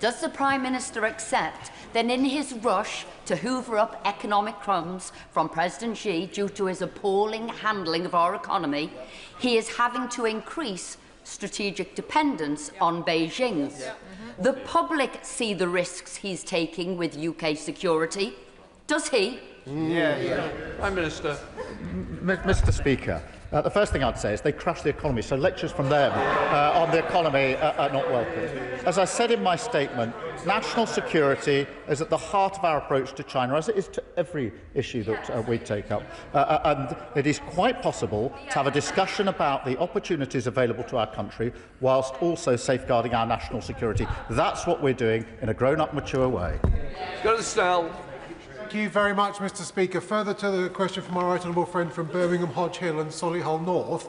Does the Prime Minister accept that in his rush to hoover up economic crumbs from President Xi due to his appalling handling of our economy, he is having to increase strategic dependence on Beijing? The public see the risks he's taking with UK security. Does he? Prime Minister. Mr. Speaker, the first thing I'd say is they crash the economy, so lectures from them on the economy are not welcome. As I said in my statement, national security is at the heart of our approach to China, as it is to every issue that we take up. And it is quite possible to have a discussion about the opportunities available to our country whilst also safeguarding our national security. That's what we're doing in a grown-up, mature way. Go to the Snell. Thank you very much, Mr. Speaker. Further to the question from our right honourable friend from Birmingham, Hodge Hill and Solihull North,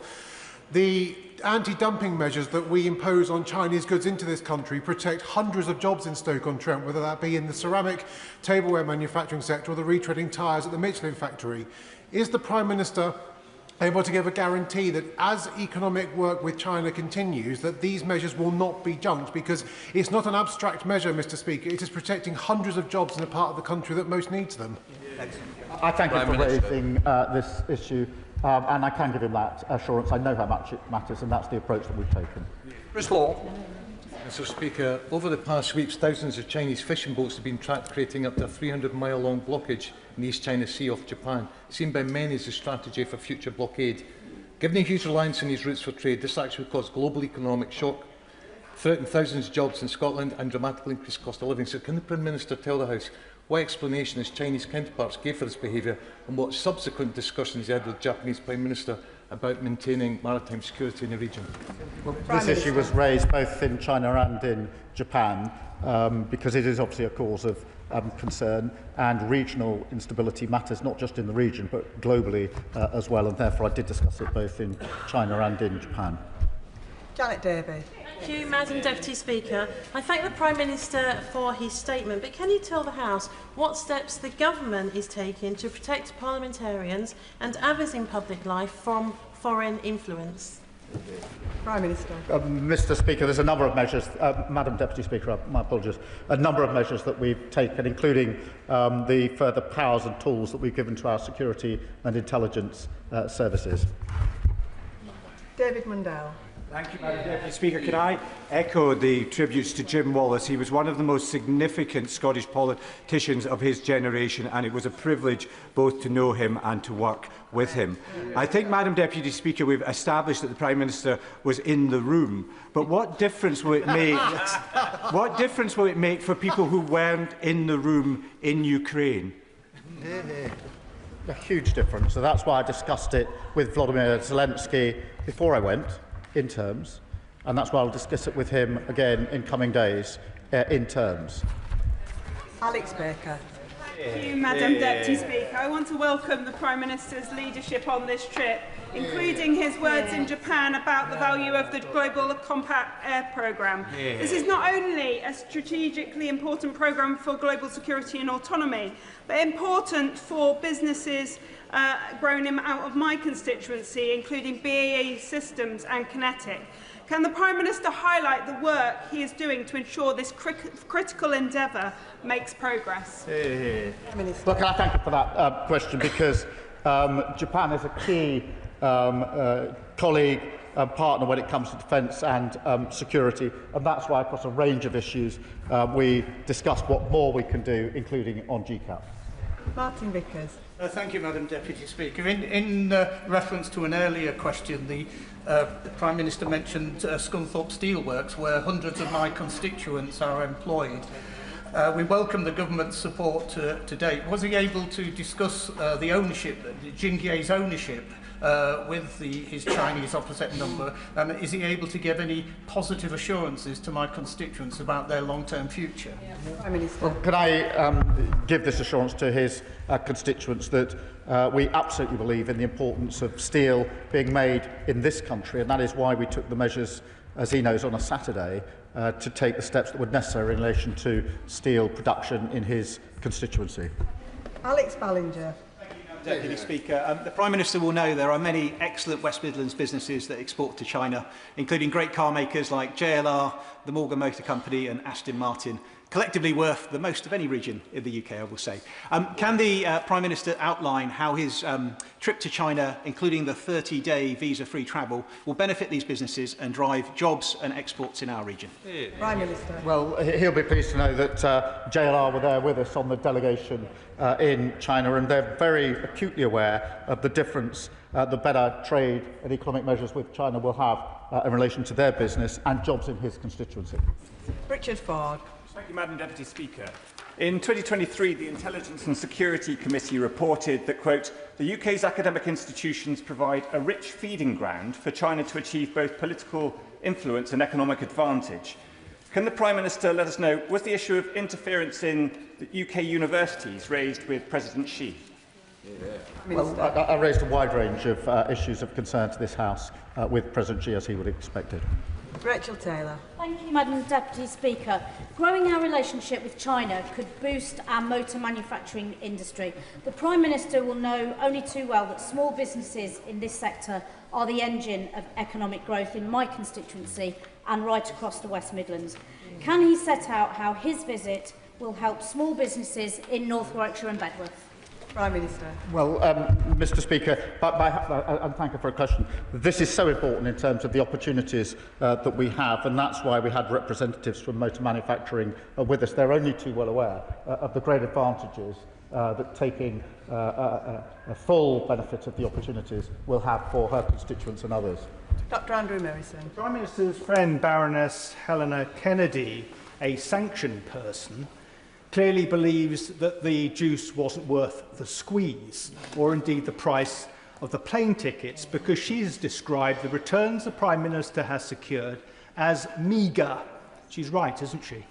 the anti-dumping measures that we impose on Chinese goods into this country protect hundreds of jobs in Stoke-on-Trent, whether that be in the ceramic tableware manufacturing sector or the retreading tyres at the Michelin factory. Is the Prime Minister able to give a guarantee that as economic work with China continues, that these measures will not be junked? Because it's not an abstract measure, Mr. Speaker. It is protecting hundreds of jobs in a part of the country that most needs them. I thank you for raising this issue, and I can give him that assurance. I know how much it matters, and that's the approach that we've taken. Bristol. Mr. Speaker, over the past weeks, thousands of Chinese fishing boats have been tracked, creating up to a 300-mile-long blockage in the East China Sea off Japan, seen by many as a strategy for future blockade. Given the huge reliance on these routes for trade, this action would cause global economic shock, threaten thousands of jobs in Scotland and dramatically increase cost of living. So can the Prime Minister tell the House what explanation his Chinese counterparts gave for this behaviour and what subsequent discussions he had with the Japanese Prime Minister about maintaining maritime security in the region? Well, this issue was raised both in China and in Japan because it is obviously a cause of concern, and regional instability matters not just in the region but globally as well, and therefore I did discuss it both in China and in Japan. Janet Davey. Thank you, Madam Deputy Speaker. I thank the Prime Minister for his statement, but can you tell the House what steps the government is taking to protect parliamentarians and others in public life from foreign influence? Prime Minister. Mr. Speaker, there's a number of measures, Madam Deputy Speaker, my apologies, a number of measures that we've taken, including the further powers and tools that we've given to our security and intelligence services. David Mundell. Thank you, Madam Deputy Speaker. Can I echo the tributes to Jim Wallace? He was one of the most significant Scottish politicians of his generation, and it was a privilege both to know him and to work with him. I think, Madam Deputy Speaker, we've established that the Prime Minister was in the room, but what difference will it make? What difference will it make for people who weren't in the room in Ukraine? A huge difference. So that's why I discussed it with Volodymyr Zelensky before I went in terms, and that's why I'll discuss it with him again in coming days in terms. Alex Baker. Thank you, Madam Deputy Speaker. I want to welcome the Prime Minister's leadership on this trip, including his words in Japan about the value of the Global Compact Air Programme. This is not only a strategically important programme for global security and autonomy, but important for businesses growing out of my constituency, including BAE Systems and Kinetic. Can the Prime Minister highlight the work he is doing to ensure this critical endeavour makes progress? Well, can I thank you for that question, because Japan is a key colleague and partner when it comes to defence and security, and that's why across a range of issues we discussed what more we can do, including on GCAP. Martin Vickers. Thank you, Madam Deputy Speaker. In reference to an earlier question, the Prime Minister mentioned Scunthorpe Steelworks, where hundreds of my constituents are employed. We welcome the government's support to date. Was he able to discuss the ownership, Jingye's ownership, with his Chinese opposite number? And is he able to give any positive assurances to my constituents about their long-term future? Well, can I give this assurance to his constituents that we absolutely believe in the importance of steel being made in this country, and that is why we took the measures, as he knows, on a Saturday to take the steps that were necessary in relation to steel production in his constituency. Alex Ballinger. Deputy Speaker, the Prime Minister will know there are many excellent West Midlands businesses that export to China, including great car makers like JLR, the Morgan Motor Company and Aston Martin, collectively worth the most of any region in the UK, I will say. Can the Prime Minister outline how his trip to China, including the 30-day visa-free travel, will benefit these businesses and drive jobs and exports in our region? Prime Minister. Well, he'll be pleased to know that JLR were there with us on the delegation in China, and they're very acutely aware of the difference the better trade and economic measures with China will have in relation to their business and jobs in his constituency. Richard Ford. Thank you, Madam Deputy Speaker. In 2023, the Intelligence and Security Committee reported that, quote, the UK's academic institutions provide a rich feeding ground for China to achieve both political influence and economic advantage. Can the Prime Minister let us know, was the issue of interference in the UK universities raised with President Xi? Well, I raised a wide range of issues of concern to this House with President Xi, as he would have expected. Rachel Taylor. Thank you, Madam Deputy Speaker. Growing our relationship with China could boost our motor manufacturing industry. The Prime Minister will know only too well that small businesses in this sector are the engine of economic growth in my constituency and right across the West Midlands. Can he set out how his visit will help small businesses in North Warwickshire and Bedworth? Prime Minister. Well, Mr Speaker, and thank you for a question. This is so important in terms of the opportunities that we have, and that's why we had representatives from motor manufacturing with us. They're only too well aware of the great advantages that taking a full benefit of the opportunities will have for her constituents and others. Dr Andrew Merrison. The Prime Minister's friend Baroness Helena Kennedy, a sanctioned person, clearly believes that the juice wasn't worth the squeeze, or indeed the price of the plane tickets, because she has described the returns the Prime Minister has secured as meagre. She's right, isn't she?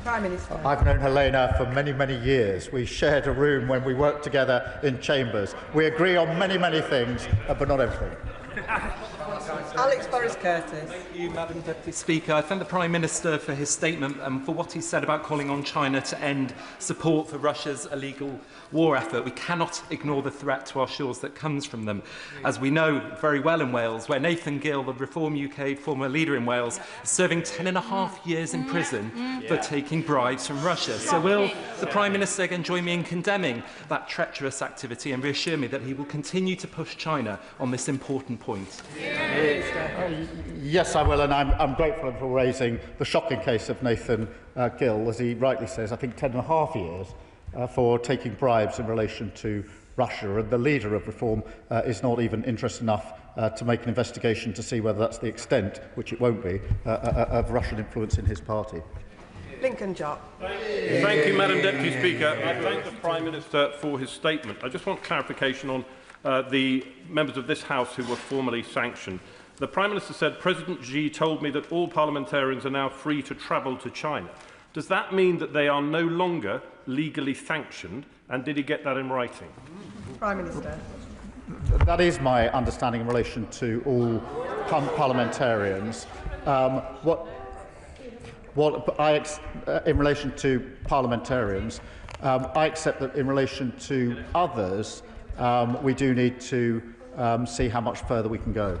Prime Minister. I've known Helena for many, many years. We shared a room when we worked together in chambers. We agree on many, many things, but not everything. Alex Borris-Curtis. Thank you, Madam Deputy Speaker. I thank the Prime Minister for his statement and for what he said about calling on China to end support for Russia's illegal war effort. We cannot ignore the threat to our shores that comes from them. As we know very well in Wales, where Nathan Gill, the Reform UK former leader in Wales, is serving 10.5 years in prison for taking bribes from Russia. So will the Prime Minister again join me in condemning that treacherous activity and reassure me that he will continue to push China on this important point? Yes, I will, and I'm grateful for raising the shocking case of Nathan Gill, as he rightly says, I think 10.5 years for taking bribes in relation to Russia, and the leader of Reform is not even interested enough to make an investigation to see whether that's the extent, which it won't be, of Russian influence in his party. Lincoln Jock. Thank you, Madam Deputy Speaker. I thank the Prime Minister for his statement. I just want clarification on the members of this House who were formally sanctioned. The Prime Minister said, President Xi told me that all parliamentarians are now free to travel to China. Does that mean that they are no longer legally sanctioned? And did he get that in writing? Prime Minister. That is my understanding in relation to all parliamentarians. In relation to parliamentarians, I accept that in relation to others, we do need to see how much further we can go.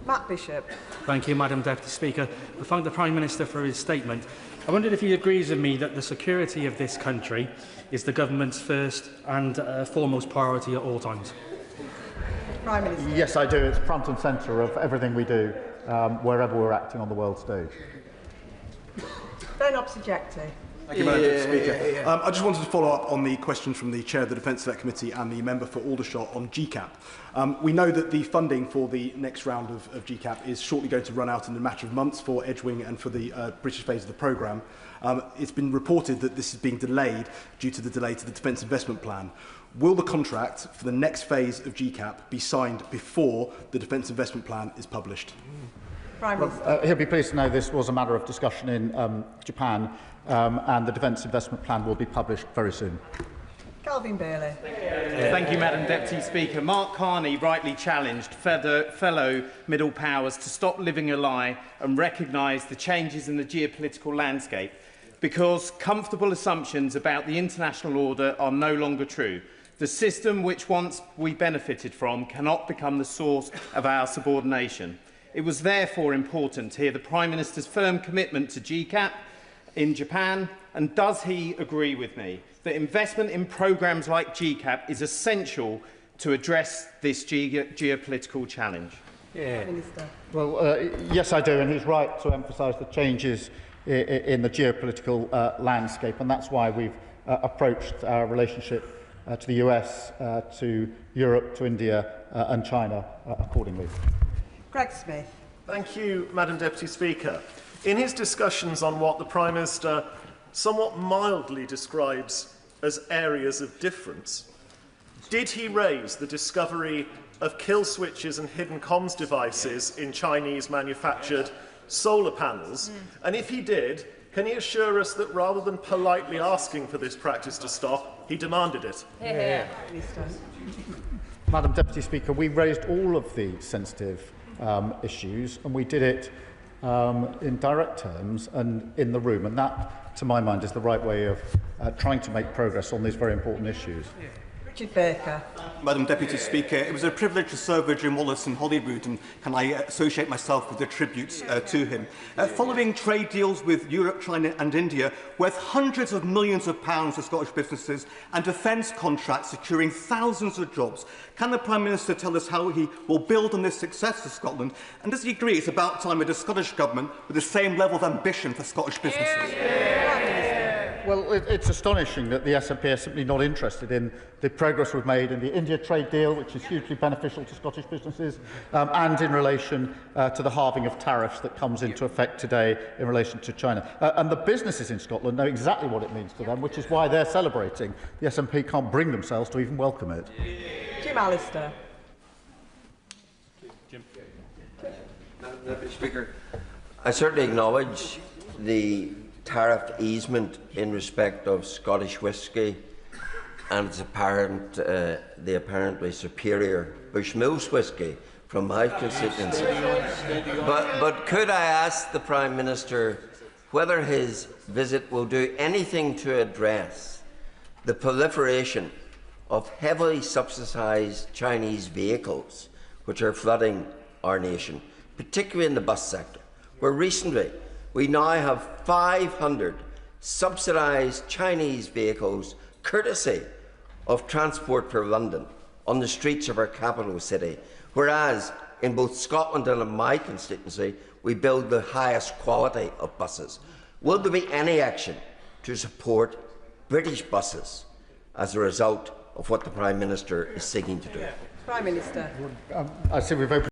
Matt Bishop. Thank you, Madam Deputy Speaker. I thank the Prime Minister for his statement. I wondered if he agrees with me that the security of this country is the government's first and foremost priority at all times. Prime Minister. Yes, I do. It's front and centre of everything we do, wherever we're acting on the world stage. Ben Opsijekti. Thank you, Madam Deputy Speaker. I just wanted to follow up on the question from the Chair of the Defence Select Committee and the member for Aldershot on GCAP. We know that the funding for the next round of GCAP is shortly going to run out in a matter of months for Edgewing and for the British phase of the programme. It's been reported that this is being delayed due to the delay to the Defence Investment Plan. Will the contract for the next phase of GCAP be signed before the Defence Investment Plan is published? He'll be pleased to know this was a matter of discussion in Japan, and the Defence Investment Plan will be published very soon. Calvin Bailey. Thank you, Madam Deputy Speaker. Mark Carney rightly challenged fellow middle powers to stop living a lie and recognise the changes in the geopolitical landscape, because comfortable assumptions about the international order are no longer true. The system which once we benefited from cannot become the source of our subordination. It was therefore important to hear the Prime Minister's firm commitment to GCAP in Japan, and does he agree with me that investment in programmes like GCAP is essential to address this geopolitical challenge? Yeah. Well, yes, I do, and he's right to emphasise the changes in the geopolitical landscape, and that's why we've approached our relationship to the US, to Europe, to India and China accordingly. Greg Smith. Thank you, Madam Deputy Speaker. In his discussions on what the Prime Minister somewhat mildly describes as areas of difference, did he raise the discovery of kill switches and hidden comms devices in Chinese-manufactured solar panels? And if he did, can he assure us that rather than politely asking for this practice to stop, he demanded it? Madam Deputy Speaker, we raised all of the sensitive issues, and we did it in direct terms and in the room, and that, to my mind, is the right way of trying to make progress on these very important issues. Richard Baker. Madam Deputy Speaker, it was a privilege to serve with Jim Wallace in Holyrood, and can I associate myself with the tributes to him. Following trade deals with Europe, China and India, worth hundreds of millions of pounds for Scottish businesses, and defence contracts securing thousands of jobs, can the Prime Minister tell us how he will build on this success for Scotland? And does he agree it's about time with the Scottish Government with the same level of ambition for Scottish businesses? Well, it's astonishing that the SNP are simply not interested in the progress we've made in the India trade deal, which is hugely beneficial to Scottish businesses, and in relation to the halving of tariffs that comes into effect today in relation to China. And the businesses in Scotland know exactly what it means to them, which is why they're celebrating. The SNP can't bring themselves to even welcome it. Jim Allister. Madam Deputy Speaker, I certainly acknowledge the tariff easement in respect of Scottish whisky and its apparent, the apparently superior Bushmills whisky from my constituency. But could I ask the Prime Minister whether his visit will do anything to address the proliferation of heavily subsidised Chinese vehicles which are flooding our nation, particularly in the bus sector, where recently we now have 500 subsidised Chinese vehicles, courtesy of Transport for London, on the streets of our capital city, whereas in both Scotland and in my constituency, we build the highest quality of buses. Will there be any action to support British buses as a result of what the Prime Minister is seeking to do? Prime Minister. I see we've opened